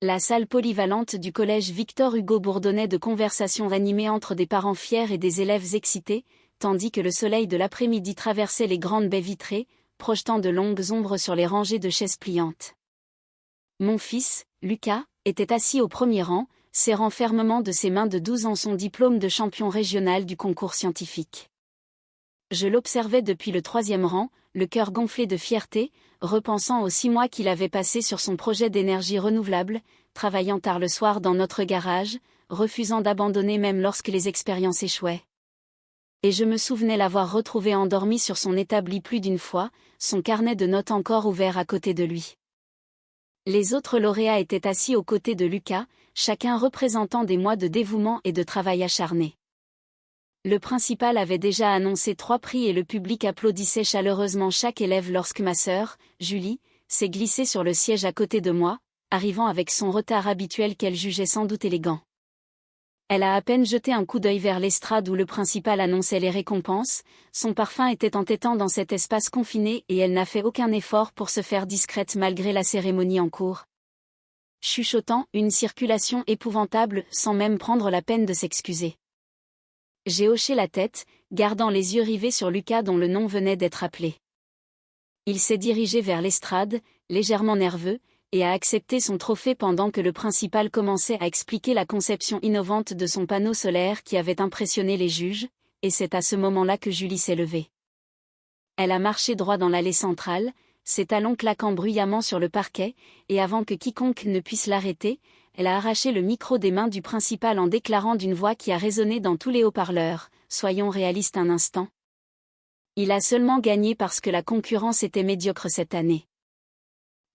La salle polyvalente du collège Victor Hugo bourdonnait de conversations animées entre des parents fiers et des élèves excités, tandis que le soleil de l'après-midi traversait les grandes baies vitrées, projetant de longues ombres sur les rangées de chaises pliantes. Mon fils, Lucas, était assis au premier rang, serrant fermement de ses mains de 12 ans son diplôme de champion régional du concours scientifique. Je l'observais depuis le 3e rang, le cœur gonflé de fierté, repensant aux 6 mois qu'il avait passés sur son projet d'énergie renouvelable, travaillant tard le soir dans notre garage, refusant d'abandonner même lorsque les expériences échouaient. Et je me souvenais l'avoir retrouvé endormi sur son établi plus d'une fois, son carnet de notes encore ouvert à côté de lui. Les autres lauréats étaient assis aux côtés de Lucas, chacun représentant des mois de dévouement et de travail acharné. Le principal avait déjà annoncé 3 prix et le public applaudissait chaleureusement chaque élève lorsque ma sœur, Julie, s'est glissée sur le siège à côté de moi, arrivant avec son retard habituel qu'elle jugeait sans doute élégant. Elle a à peine jeté un coup d'œil vers l'estrade où le principal annonçait les récompenses, son parfum était entêtant dans cet espace confiné et elle n'a fait aucun effort pour se faire discrète malgré la cérémonie en cours. Chuchotant une circulation épouvantable sans même prendre la peine de s'excuser. J'ai hoché la tête, gardant les yeux rivés sur Lucas dont le nom venait d'être appelé. Il s'est dirigé vers l'estrade, légèrement nerveux, et a accepté son trophée pendant que le principal commençait à expliquer la conception innovante de son panneau solaire qui avait impressionné les juges, et c'est à ce moment-là que Julie s'est levée. Elle a marché droit dans l'allée centrale, ses talons claquant bruyamment sur le parquet, et avant que quiconque ne puisse l'arrêter, elle a arraché le micro des mains du principal en déclarant d'une voix qui a résonné dans tous les haut-parleurs, « Soyons réalistes un instant. Il a seulement gagné parce que la concurrence était médiocre cette année. »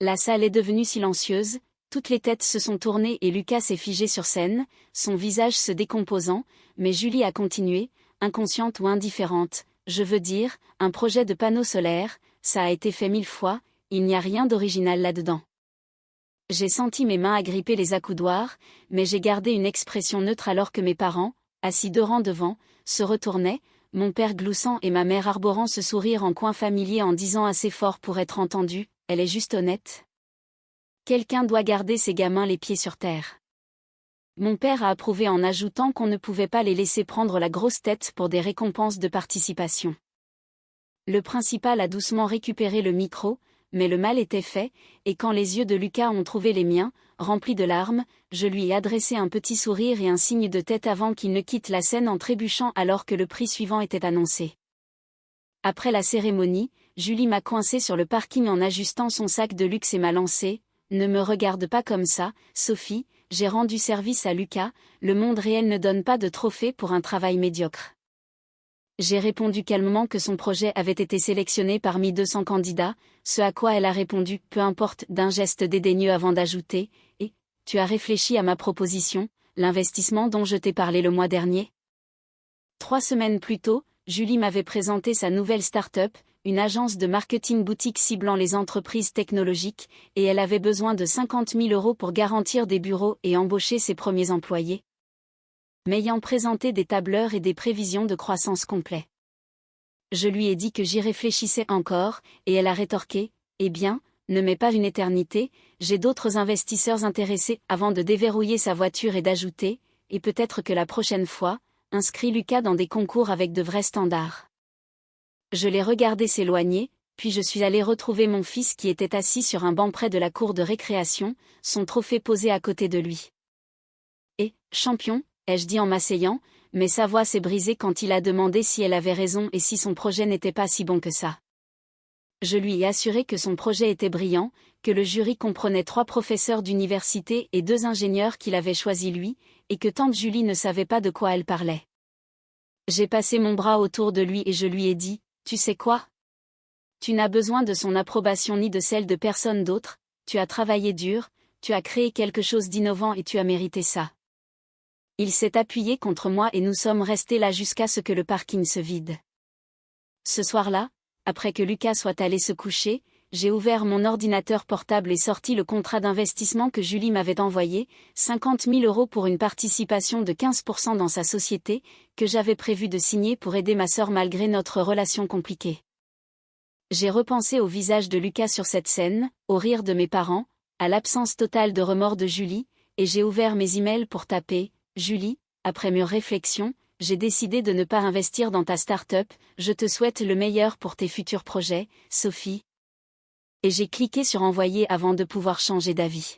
La salle est devenue silencieuse, toutes les têtes se sont tournées et Lucas s'est figé sur scène, son visage se décomposant, mais Julie a continué, inconsciente ou indifférente, je veux dire, un projet de panneau solaire, ça a été fait 1000 fois, il n'y a rien d'original là-dedans. J'ai senti mes mains agripper les accoudoirs, mais j'ai gardé une expression neutre alors que mes parents, assis 2 rangs devant, se retournaient, mon père gloussant et ma mère arborant ce sourire en coin familier en disant assez fort pour être entendu, elle est juste honnête. Quelqu'un doit garder ses gamins les pieds sur terre. Mon père a approuvé en ajoutant qu'on ne pouvait pas les laisser prendre la grosse tête pour des récompenses de participation. Le principal a doucement récupéré le micro, mais le mal était fait, et quand les yeux de Lucas ont trouvé les miens, remplis de larmes, je lui ai adressé un petit sourire et un signe de tête avant qu'il ne quitte la scène en trébuchant alors que le prix suivant était annoncé. Après la cérémonie, Julie m'a coincé sur le parking en ajustant son sac de luxe et m'a lancé « Ne me regarde pas comme ça, Sophie, j'ai rendu service à Lucas, le monde réel ne donne pas de trophée pour un travail médiocre. » J'ai répondu calmement que son projet avait été sélectionné parmi 200 candidats, ce à quoi elle a répondu « Peu importe » d'un geste dédaigneux avant d'ajouter « Et, tu as réfléchi à ma proposition, l'investissement dont je t'ai parlé le mois dernier ?» 3 semaines plus tôt, Julie m'avait présenté sa nouvelle start-up, une agence de marketing boutique ciblant les entreprises technologiques, et elle avait besoin de 50 000 € pour garantir des bureaux et embaucher ses premiers employés. M'ayant présenté des tableurs et des prévisions de croissance complets. Je lui ai dit que j'y réfléchissais encore, et elle a rétorqué, « Eh bien, ne mets pas une éternité, j'ai d'autres investisseurs intéressés » avant de déverrouiller sa voiture et d'ajouter, « Et peut-être que la prochaine fois, inscris Lucas dans des concours avec de vrais standards. » Je l'ai regardé s'éloigner, puis je suis allé retrouver mon fils qui était assis sur un banc près de la cour de récréation, son trophée posé à côté de lui. « Et, champion ?» ai-je dit en m'asseyant, mais sa voix s'est brisée quand il a demandé si elle avait raison et si son projet n'était pas si bon que ça. Je lui ai assuré que son projet était brillant, que le jury comprenait 3 professeurs d'université et 2 ingénieurs qu'il avait choisis lui, et que tante Julie ne savait pas de quoi elle parlait. J'ai passé mon bras autour de lui et je lui ai dit, « Tu sais quoi ? Tu n'as besoin de son approbation ni de celle de personne d'autre, tu as travaillé dur, tu as créé quelque chose d'innovant et tu as mérité ça. » Il s'est appuyé contre moi et nous sommes restés là jusqu'à ce que le parking se vide. Ce soir-là, après que Lucas soit allé se coucher, j'ai ouvert mon ordinateur portable et sorti le contrat d'investissement que Julie m'avait envoyé, 50 000 € pour une participation de 15% dans sa société, que j'avais prévu de signer pour aider ma sœur malgré notre relation compliquée. J'ai repensé au visage de Lucas sur cette scène, au rire de mes parents, à l'absence totale de remords de Julie, et j'ai ouvert mes emails pour taper « Julie, après mûre réflexion, j'ai décidé de ne pas investir dans ta start-up, je te souhaite le meilleur pour tes futurs projets, Sophie. » Et j'ai cliqué sur envoyer avant de pouvoir changer d'avis.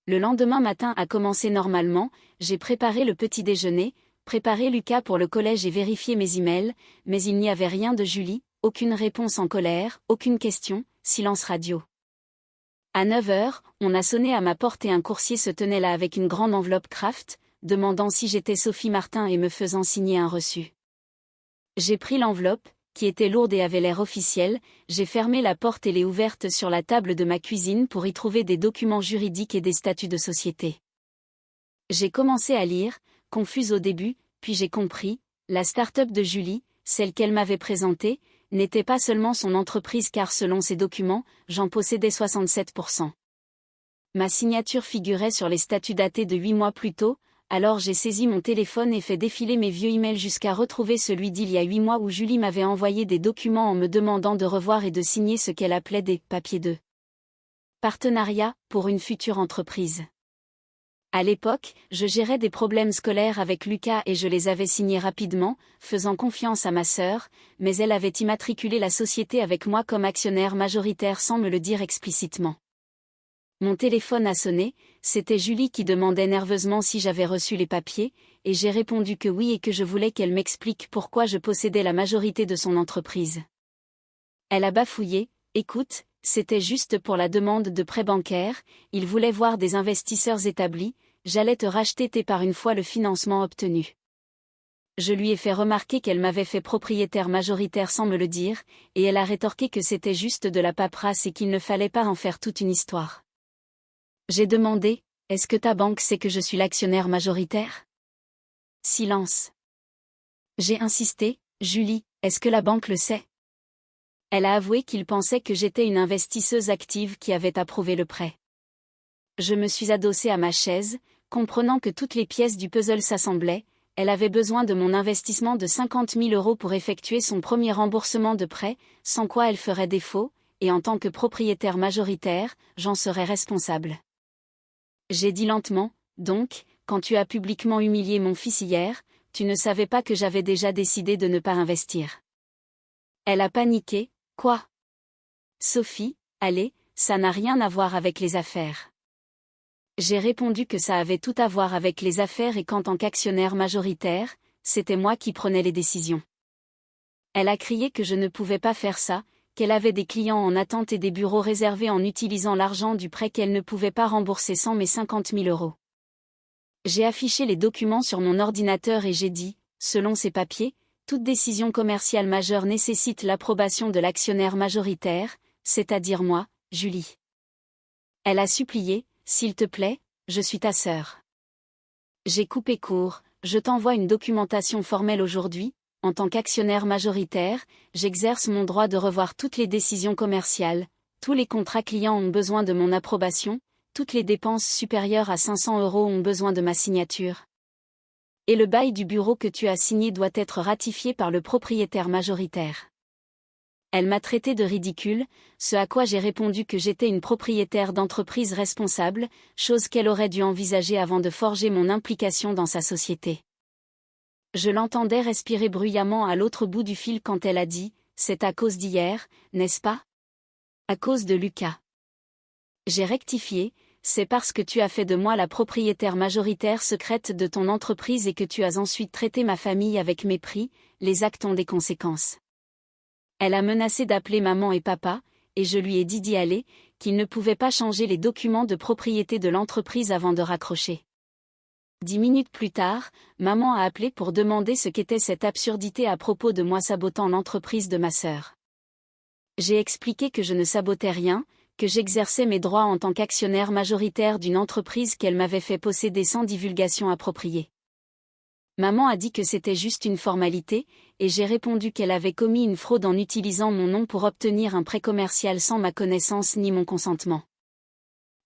Le lendemain matin a commencé normalement, j'ai préparé le petit déjeuner, préparé Lucas pour le collège et vérifié mes emails, mais il n'y avait rien de Julie, aucune réponse en colère, aucune question, silence radio. À 9h, on a sonné à ma porte et un coursier se tenait là avec une grande enveloppe Kraft, demandant si j'étais Sophie Martin et me faisant signer un reçu. J'ai pris l'enveloppe, qui était lourde et avait l'air officielle, j'ai fermé la porte et l'ai ouverte sur la table de ma cuisine pour y trouver des documents juridiques et des statuts de société. J'ai commencé à lire, confuse au début, puis j'ai compris, la start-up de Julie, celle qu'elle m'avait présentée, n'était pas seulement son entreprise car selon ses documents, j'en possédais 67%. Ma signature figurait sur les statuts datés de 8 mois plus tôt, alors j'ai saisi mon téléphone et fait défiler mes vieux emails jusqu'à retrouver celui d'il y a 8 mois où Julie m'avait envoyé des documents en me demandant de revoir et de signer ce qu'elle appelait des « papiers de partenariat » pour une future entreprise. À l'époque, je gérais des problèmes scolaires avec Lucas et je les avais signés rapidement, faisant confiance à ma sœur, mais elle avait immatriculé la société avec moi comme actionnaire majoritaire sans me le dire explicitement. Mon téléphone a sonné, c'était Julie qui demandait nerveusement si j'avais reçu les papiers, et j'ai répondu que oui et que je voulais qu'elle m'explique pourquoi je possédais la majorité de son entreprise. Elle a bafouillé, écoute, c'était juste pour la demande de prêt bancaire, il voulait voir des investisseurs établis, j'allais te racheter par une fois le financement obtenu. Je lui ai fait remarquer qu'elle m'avait fait propriétaire majoritaire sans me le dire, et elle a rétorqué que c'était juste de la paperasse et qu'il ne fallait pas en faire toute une histoire. J'ai demandé, est-ce que ta banque sait que je suis l'actionnaire majoritaire? Silence. J'ai insisté, Julie, est-ce que la banque le sait? Elle a avoué qu'il pensait que j'étais une investisseuse active qui avait approuvé le prêt. Je me suis adossée à ma chaise, comprenant que toutes les pièces du puzzle s'assemblaient, elle avait besoin de mon investissement de 50 000 € pour effectuer son premier remboursement de prêt, sans quoi elle ferait défaut, et en tant que propriétaire majoritaire, j'en serais responsable. J'ai dit lentement, donc, quand tu as publiquement humilié mon fils hier, tu ne savais pas que j'avais déjà décidé de ne pas investir. Elle a paniqué, quoi? Sophie, allez, ça n'a rien à voir avec les affaires. J'ai répondu que ça avait tout à voir avec les affaires et qu'en tant qu'actionnaire majoritaire, c'était moi qui prenais les décisions. Elle a crié que je ne pouvais pas faire ça, qu'elle avait des clients en attente et des bureaux réservés en utilisant l'argent du prêt qu'elle ne pouvait pas rembourser sans mes 50 000 €. J'ai affiché les documents sur mon ordinateur et j'ai dit, selon ces papiers, toute décision commerciale majeure nécessite l'approbation de l'actionnaire majoritaire, c'est-à-dire moi, Julie. Elle a supplié, s'il te plaît, je suis ta sœur. J'ai coupé court, je t'envoie une documentation formelle aujourd'hui. En tant qu'actionnaire majoritaire, j'exerce mon droit de revoir toutes les décisions commerciales, tous les contrats clients ont besoin de mon approbation, toutes les dépenses supérieures à 500 € ont besoin de ma signature. Et le bail du bureau que tu as signé doit être ratifié par le propriétaire majoritaire. Elle m'a traité de ridicule, ce à quoi j'ai répondu que j'étais une propriétaire d'entreprise responsable, chose qu'elle aurait dû envisager avant de forger mon implication dans sa société. Je l'entendais respirer bruyamment à l'autre bout du fil quand elle a dit « C'est à cause d'hier, n'est-ce pas? À cause de Lucas. » J'ai rectifié « C'est parce que tu as fait de moi la propriétaire majoritaire secrète de ton entreprise et que tu as ensuite traité ma famille avec mépris, les actes ont des conséquences. » Elle a menacé d'appeler maman et papa, et je lui ai dit d'y aller, qu'il ne pouvait pas changer les documents de propriété de l'entreprise avant de raccrocher. 10 minutes plus tard, maman a appelé pour demander ce qu'était cette absurdité à propos de moi sabotant l'entreprise de ma sœur. J'ai expliqué que je ne sabotais rien, que j'exerçais mes droits en tant qu'actionnaire majoritaire d'une entreprise qu'elle m'avait fait posséder sans divulgation appropriée. Maman a dit que c'était juste une formalité, et j'ai répondu qu'elle avait commis une fraude en utilisant mon nom pour obtenir un prêt commercial sans ma connaissance ni mon consentement.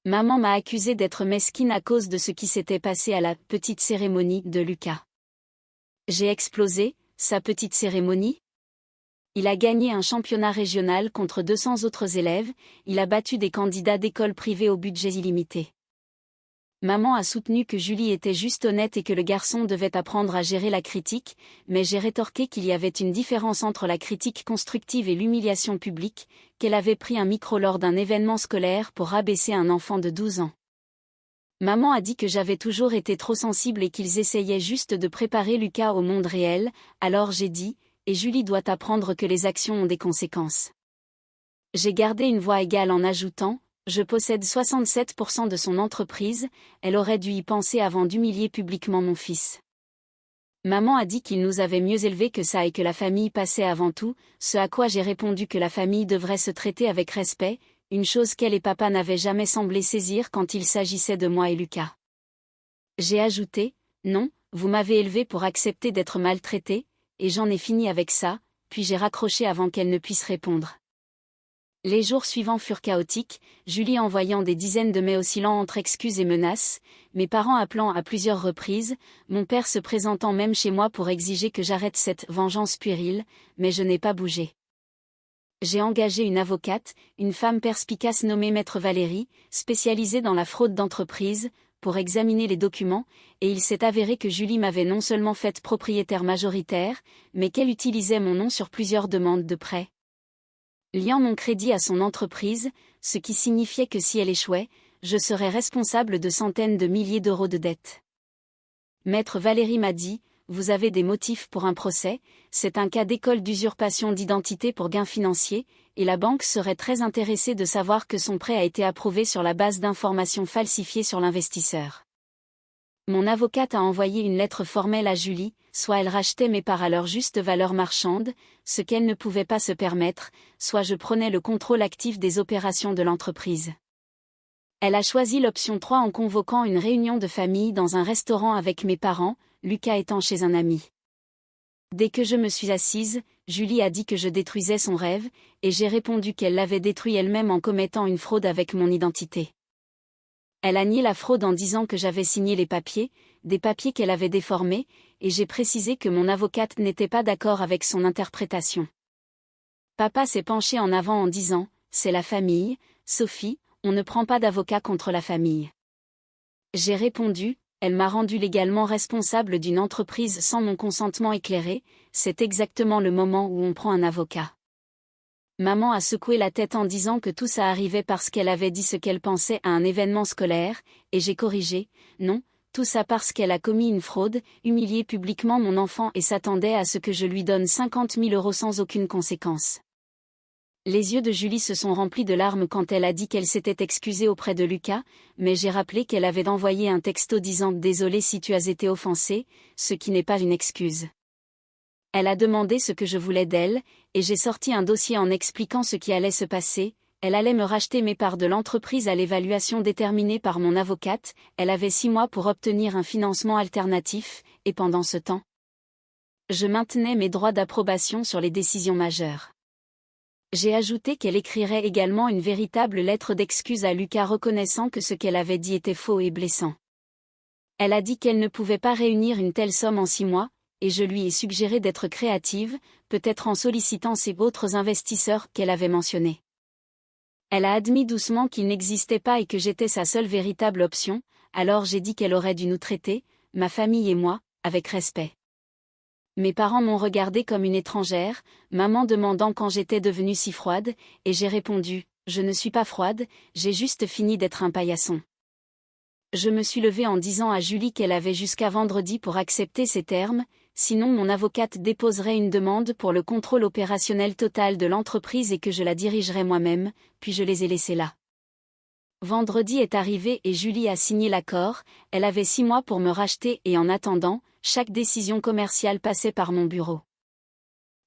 Maman m'a accusée d'être mesquine à cause de ce qui s'était passé à la petite cérémonie de Lucas. J'ai explosé, sa petite cérémonie? Il a gagné un championnat régional contre 200 autres élèves, il a battu des candidats d'écoles privées au budget illimité. Maman a soutenu que Julie était juste honnête et que le garçon devait apprendre à gérer la critique, mais j'ai rétorqué qu'il y avait une différence entre la critique constructive et l'humiliation publique, qu'elle avait pris un micro lors d'un événement scolaire pour rabaisser un enfant de 12 ans. Maman a dit que j'avais toujours été trop sensible et qu'ils essayaient juste de préparer Lucas au monde réel, alors j'ai dit, et Julie doit apprendre que les actions ont des conséquences. J'ai gardé une voix égale en ajoutant, je possède 67% de son entreprise, elle aurait dû y penser avant d'humilier publiquement mon fils. Maman a dit qu'il nous avait mieux élevés que ça et que la famille passait avant tout, ce à quoi j'ai répondu que la famille devrait se traiter avec respect, une chose qu'elle et papa n'avaient jamais semblé saisir quand il s'agissait de moi et Lucas. J'ai ajouté, non, vous m'avez élevé pour accepter d'être maltraité, et j'en ai fini avec ça, puis j'ai raccroché avant qu'elle ne puisse répondre. Les jours suivants furent chaotiques, Julie envoyant des dizaines de mails oscillant entre excuses et menaces, mes parents appelant à plusieurs reprises, mon père se présentant même chez moi pour exiger que j'arrête cette vengeance puérile, mais je n'ai pas bougé. J'ai engagé une avocate, une femme perspicace nommée Maître Valérie, spécialisée dans la fraude d'entreprise, pour examiner les documents, et il s'est avéré que Julie m'avait non seulement faite propriétaire majoritaire, mais qu'elle utilisait mon nom sur plusieurs demandes de prêt. Liant mon crédit à son entreprise, ce qui signifiait que si elle échouait, je serais responsable de centaines de milliers d'euros de dettes. Maître Valérie m'a dit, vous avez des motifs pour un procès, c'est un cas d'école d'usurpation d'identité pour gain financier, et la banque serait très intéressée de savoir que son prêt a été approuvé sur la base d'informations falsifiées sur l'investisseur. Mon avocate a envoyé une lettre formelle à Julie, soit elle rachetait mes parts à leur juste valeur marchande, ce qu'elle ne pouvait pas se permettre, soit je prenais le contrôle actif des opérations de l'entreprise. Elle a choisi l'option 3 en convoquant une réunion de famille dans un restaurant avec mes parents, Lucas étant chez un ami. Dès que je me suis assise, Julie a dit que je détruisais son rêve, et j'ai répondu qu'elle l'avait détruit elle-même en commettant une fraude avec mon identité. Elle a nié la fraude en disant que j'avais signé les papiers, des papiers qu'elle avait déformés, et j'ai précisé que mon avocate n'était pas d'accord avec son interprétation. Papa s'est penché en avant en disant, c'est la famille, Sophie, on ne prend pas d'avocat contre la famille. J'ai répondu, elle m'a rendu légalement responsable d'une entreprise sans mon consentement éclairé, c'est exactement le moment où on prend un avocat. Maman a secoué la tête en disant que tout ça arrivait parce qu'elle avait dit ce qu'elle pensait à un événement scolaire, et j'ai corrigé, non, tout ça parce qu'elle a commis une fraude, humilié publiquement mon enfant et s'attendait à ce que je lui donne 50 000 euros sans aucune conséquence. Les yeux de Julie se sont remplis de larmes quand elle a dit qu'elle s'était excusée auprès de Lucas, mais j'ai rappelé qu'elle avait envoyé un texto disant « Désolée si tu as été offensée », ce qui n'est pas une excuse. Elle a demandé ce que je voulais d'elle, et j'ai sorti un dossier en expliquant ce qui allait se passer. Elle allait me racheter mes parts de l'entreprise à l'évaluation déterminée par mon avocate, elle avait 6 mois pour obtenir un financement alternatif, et pendant ce temps, je maintenais mes droits d'approbation sur les décisions majeures. J'ai ajouté qu'elle écrirait également une véritable lettre d'excuse à Lucas reconnaissant que ce qu'elle avait dit était faux et blessant. Elle a dit qu'elle ne pouvait pas réunir une telle somme en 6 mois, et je lui ai suggéré d'être créative, peut-être en sollicitant ces autres investisseurs qu'elle avait mentionnés. Elle a admis doucement qu'ils n'existaient pas et que j'étais sa seule véritable option, alors j'ai dit qu'elle aurait dû nous traiter, ma famille et moi, avec respect. Mes parents m'ont regardée comme une étrangère, maman demandant quand j'étais devenue si froide, et j'ai répondu, je ne suis pas froide, j'ai juste fini d'être un paillasson. Je me suis levée en disant à Julie qu'elle avait jusqu'à vendredi pour accepter ces termes, sinon mon avocate déposerait une demande pour le contrôle opérationnel total de l'entreprise et que je la dirigerais moi-même, puis je les ai laissés là. Vendredi est arrivé et Julie a signé l'accord, elle avait 6 mois pour me racheter et en attendant, chaque décision commerciale passait par mon bureau.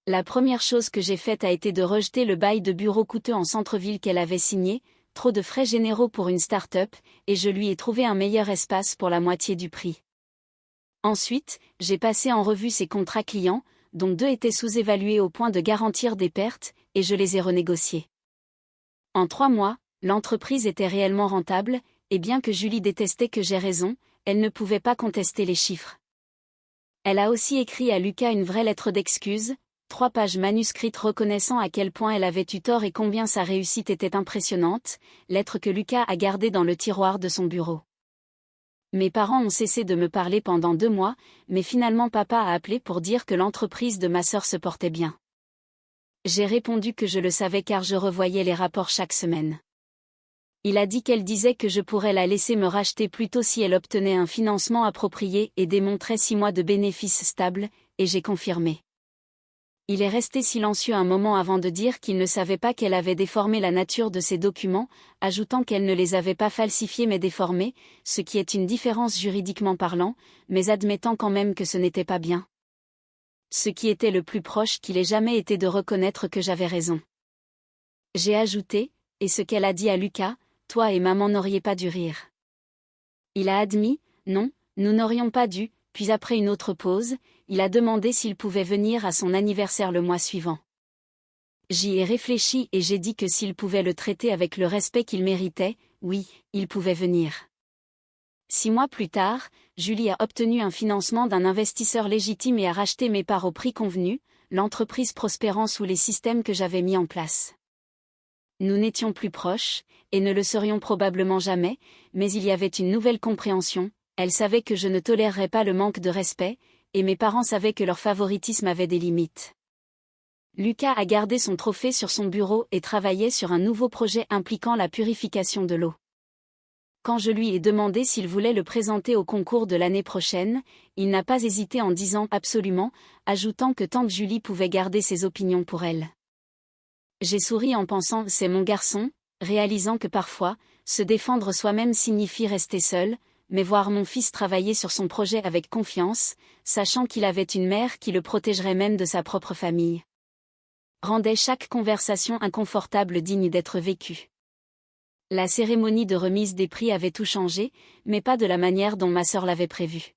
La première chose que j'ai faite a été de rejeter le bail de bureau coûteux en centre-ville qu'elle avait signé, trop de frais généraux pour une start-up, et je lui ai trouvé un meilleur espace pour la moitié du prix. Ensuite, j'ai passé en revue ses contrats clients, dont 2 étaient sous-évalués au point de garantir des pertes, et je les ai renégociés. En 3 mois, l'entreprise était réellement rentable, et bien que Julie détestait que j'ai raison, elle ne pouvait pas contester les chiffres. Elle a aussi écrit à Lucas une vraie lettre d'excuse, 3 pages manuscrites reconnaissant à quel point elle avait eu tort et combien sa réussite était impressionnante, lettre que Lucas a gardée dans le tiroir de son bureau. Mes parents ont cessé de me parler pendant 2 mois, mais finalement papa a appelé pour dire que l'entreprise de ma sœur se portait bien. J'ai répondu que je le savais car je revoyais les rapports chaque semaine. Il a dit qu'elle disait que je pourrais la laisser me racheter plus tôt si elle obtenait un financement approprié et démontrait 6 mois de bénéfices stables, et j'ai confirmé. Il est resté silencieux un moment avant de dire qu'il ne savait pas qu'elle avait déformé la nature de ces documents, ajoutant qu'elle ne les avait pas falsifiés mais déformés, ce qui est une différence juridiquement parlant, mais admettant quand même que ce n'était pas bien. Ce qui était le plus proche qu'il ait jamais été de reconnaître que j'avais raison. J'ai ajouté, et ce qu'elle a dit à Lucas, toi et maman n'auriez pas dû rire. Il a admis, non, nous n'aurions pas dû, puis après une autre pause, il a demandé s'il pouvait venir à son anniversaire le mois suivant. J'y ai réfléchi et j'ai dit que s'il pouvait le traiter avec le respect qu'il méritait, oui, il pouvait venir. 6 mois plus tard, Julie a obtenu un financement d'un investisseur légitime et a racheté mes parts au prix convenu, l'entreprise prospérant sous les systèmes que j'avais mis en place. Nous n'étions plus proches, et ne le serions probablement jamais, mais il y avait une nouvelle compréhension, elle savait que je ne tolérerais pas le manque de respect, et mes parents savaient que leur favoritisme avait des limites. Lucas a gardé son trophée sur son bureau et travaillait sur un nouveau projet impliquant la purification de l'eau. Quand je lui ai demandé s'il voulait le présenter au concours de l'année prochaine, il n'a pas hésité en disant absolument, ajoutant que tante Julie pouvait garder ses opinions pour elle. J'ai souri en pensant « c'est mon garçon », réalisant que parfois, se défendre soi-même signifie rester seul, mais voir mon fils travailler sur son projet avec confiance, sachant qu'il avait une mère qui le protégerait même de sa propre famille, rendait chaque conversation inconfortable digne d'être vécue. La cérémonie de remise des prix avait tout changé, mais pas de la manière dont ma sœur l'avait prévu.